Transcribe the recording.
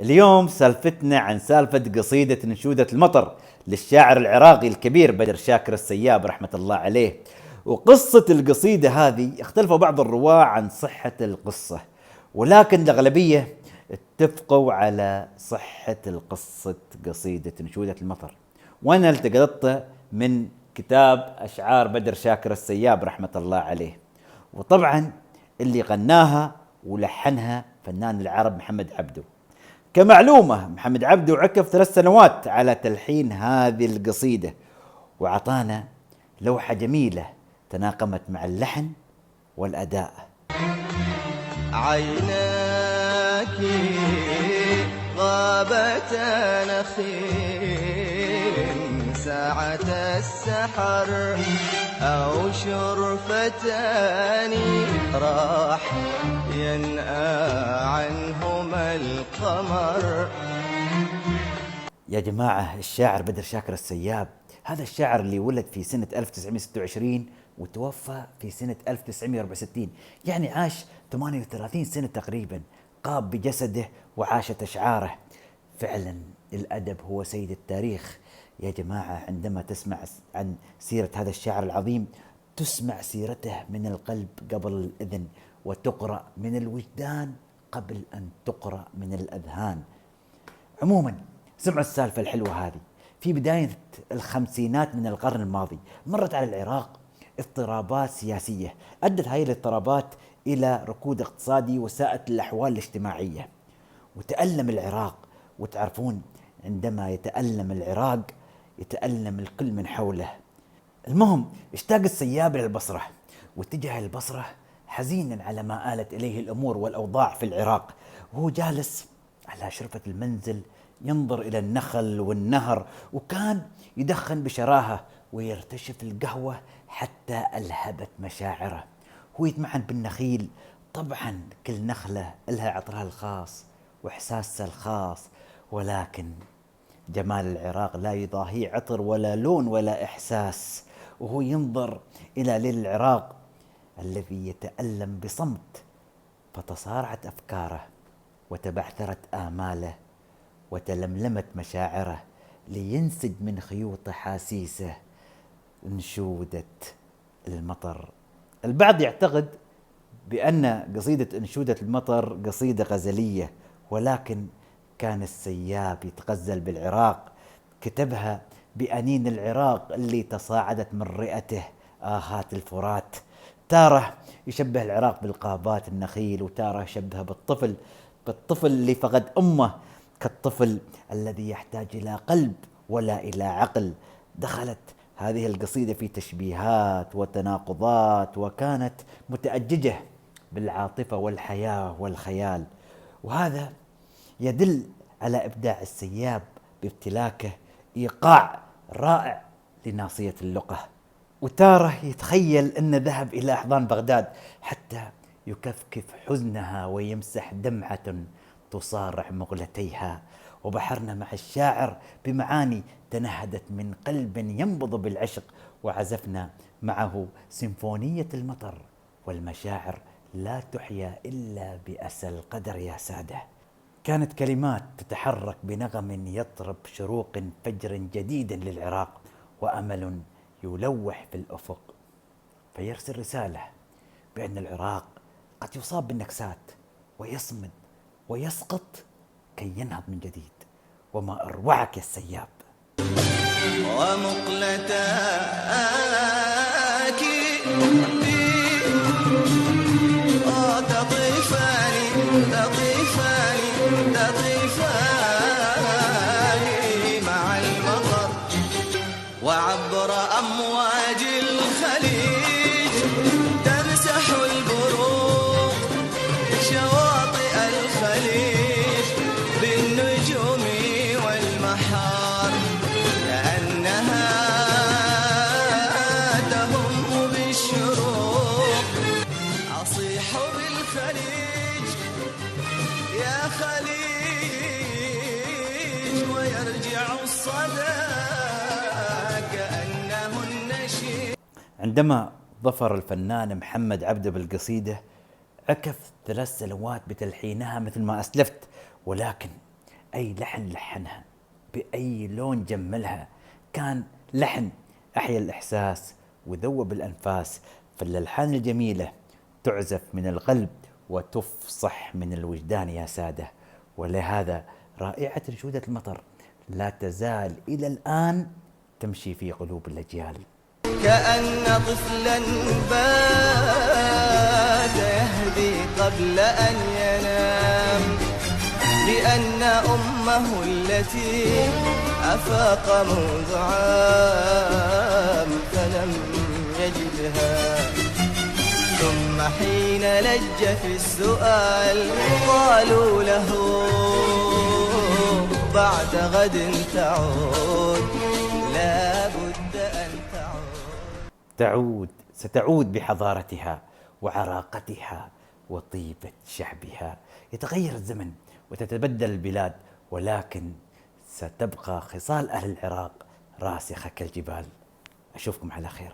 اليوم سالفتنا عن سالفة قصيدة نشودة المطر للشاعر العراقي الكبير بدر شاكر السياب رحمة الله عليه. وقصة القصيدة هذه اختلفوا بعض الرواة عن صحة القصة، ولكن الأغلبية اتفقوا على صحة القصة قصيدة نشودة المطر. وأنا التقطت من كتاب أشعار بدر شاكر السياب رحمة الله عليه، وطبعا اللي غناها ولحنها فنان العرب محمد عبده. كمعلومة محمد عبده عكف 3 سنوات على تلحين هذه القصيدة، وعطانا لوحة جميلة تناقمت مع اللحن والأداء. عيناك غابت نخيل ساعة السحر أو شرفتان راح ينأى عنهما القمر. يا جماعة، الشاعر بدر شاكر السياب هذا الشاعر اللي ولد في سنة 1926 وتوفى في سنة 1964، يعني عاش 38 سنة تقريبا، قاب بجسده وعاشت أشعاره. فعلا الأدب هو سيد التاريخ يا جماعة. عندما تسمع عن سيرة هذا الشاعر العظيم تسمع سيرته من القلب قبل الإذن، وتقرأ من الوجدان قبل أن تقرأ من الأذهان. عموما سمعوا السالفة الحلوة هذه. في بداية الخمسينات من القرن الماضي مرت على العراق اضطرابات سياسية أدت هذه الاضطرابات إلى ركود اقتصادي وساءت الأحوال الاجتماعية، وتألم العراق. وتعرفون عندما يتألم العراق يتألم الكل من حوله. المهم اشتاق السياب إلى البصرة، واتجه البصرة حزينا على ما آلت إليه الأمور والأوضاع في العراق، وهو جالس على شرفة المنزل ينظر إلى النخل والنهر، وكان يدخن بشراهة ويرتشف القهوة حتى ألهبت مشاعره. هو يتمعن بالنخيل، طبعا كل نخلة لها عطرها الخاص وإحساسها الخاص، ولكن جمال العراق لا يضاهيه عطر ولا لون ولا إحساس. وهو ينظر إلى ليل العراق الذي يتألم بصمت، فتصارعت أفكاره وتبعثرت آماله وتلملمت مشاعره لينسج من خيوط حاسيسه انشودة المطر. البعض يعتقد بأن قصيدة انشودة المطر قصيدة غزلية، ولكن كان السياب يتغزل بالعراق، كتبها بأنين العراق اللي تصاعدت من رئته آهات الفرات. تاره يشبه العراق بالقابات النخيل، وتاره يشبهها بالطفل اللي فقد أمه، كالطفل الذي يحتاج إلى قلب ولا إلى عقل. دخلت هذه القصيدة في تشبيهات وتناقضات، وكانت متأججة بالعاطفة والحياة والخيال، وهذا يدل على إبداع السياب بامتلاكه إيقاع رائع لناصية اللقة. وتاره يتخيل أنه ذهب إلى أحضان بغداد حتى يكفكف حزنها ويمسح دمعة تصارع مغلتيها. وبحرنا مع الشاعر بمعاني تنهدت من قلب ينبض بالعشق، وعزفنا معه سيمفونية المطر، والمشاعر لا تحيا إلا بأسى القدر يا سادة. كانت كلمات تتحرك بنغم يطرب شروق فجر جديد للعراق، وأمل يلوح في الأفق، فيرسل رسالة بأن العراق قد يصاب بالنكسات ويصمد ويسقط كي ينهض من جديد. وما أروعك يا السياب. ومقلتاك تطيفان مع المطر وعبر أمواج الخليج تمسح البروق شواطئ الخليج بالنجوم والمحار، كأنها تهم بالشروق. أصيح بالخليج يا خليج ويرجع الصدى كأنه النشيد. عندما ظفر الفنان محمد عبده بالقصيدة عكف 3 سنوات بتلحينها مثل ما أسلفت، ولكن أي لحن لحنها، بأي لون جملها، كان لحن أحيا الإحساس وذوب الأنفاس. فالألحان الجميلة تعزف من القلب وتفصح من الوجدان يا سادة. ولهذا رائعة نشودة المطر لا تزال إلى الآن تمشي في قلوب الأجيال. كأن طفلا بات يهدي قبل أن ينام، لأن أمه التي أفاق منذ عام فلم يجدها. ثم حين لج في السؤال قالوا له بعد غد تعود، لا بد أن تعود. ستعود بحضارتها وعراقتها وطيبة شعبها. يتغير الزمن وتتبدل البلاد، ولكن ستبقى خصال أهل العراق راسخة كالجبال. أشوفكم على خير.